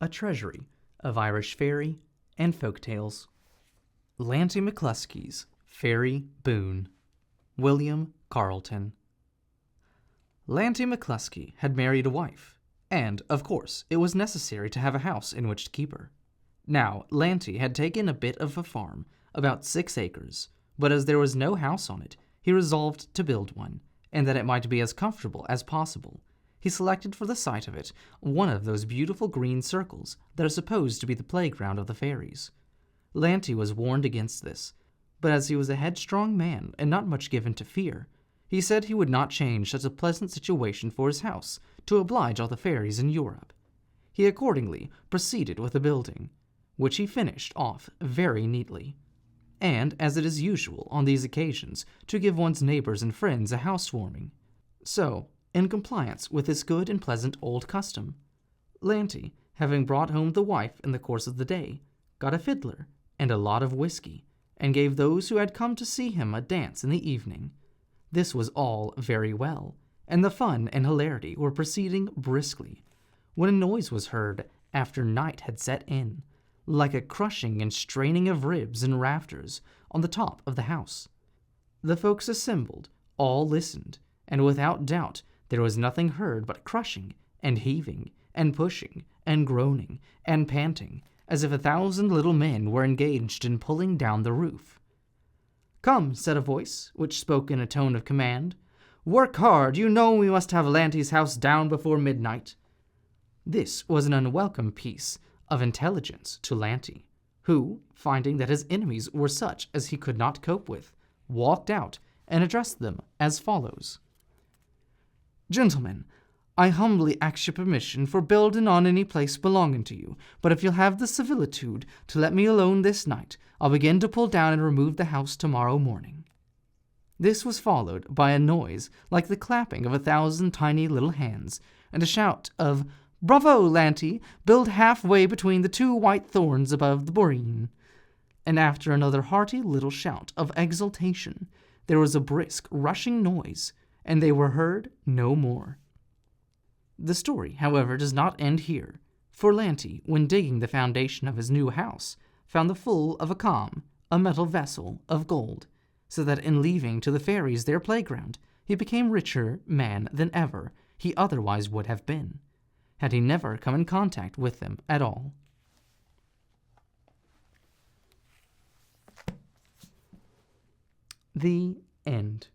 a treasury of Irish fairy and folk tales. Lanty McCluskey's Fairy Boone. William Carleton. Lanty McCluskey had married a wife, and, of course, it was necessary to have a house in which to keep her. Now, Lanty had taken a bit of a farm, about 6 acres, but as there was no house on it, he resolved to build one, and that it might be as comfortable as possible. He selected for the site of it one of those beautiful green circles that are supposed to be the playground of the fairies. Lanty was warned against this, but as he was a headstrong man and not much given to fear, he said he would not change such a pleasant situation for his house to oblige all the fairies in Europe. He accordingly proceeded with the building, which he finished off very neatly, and, as it is usual on these occasions to give one's neighbors and friends a housewarming, so, in compliance with this good and pleasant old custom, Lanty, having brought home the wife in the course of the day, got a fiddler and a lot of whiskey, and gave those who had come to see him a dance in the evening. This was all very well, and the fun and hilarity were proceeding briskly, when a noise was heard after night had set in, like a crushing and straining of ribs and rafters on the top of the house. The folks assembled all listened, and without doubt there was nothing heard but crushing and heaving and pushing and groaning and panting, as if 1,000 little men were engaged in pulling down the roof. "Come," said a voice, which spoke in a tone of command. "Work hard, you know we must have Lanty's house down before midnight." This was an unwelcome piece of intelligence to Lanty, who, finding that his enemies were such as he could not cope with, walked out and addressed them as follows. "Gentlemen, I humbly ask your permission for building on any place belonging to you, but if you'll have the civilitude to let me alone this night, I'll begin to pull down and remove the house tomorrow morning." This was followed by a noise like the clapping of 1,000 tiny little hands, and a shout of "Bravo, Lanty! Build halfway between the 2 white thorns above the boreen." And after another hearty little shout of exultation, there was a brisk rushing noise, and they were heard no more. The story, however, does not end here, for Lanty, when digging the foundation of his new house, found the full of a calm, a metal vessel of gold, so that in leaving to the fairies their playground, he became richer man than ever he otherwise would have been, had he never come in contact with them at all. The end.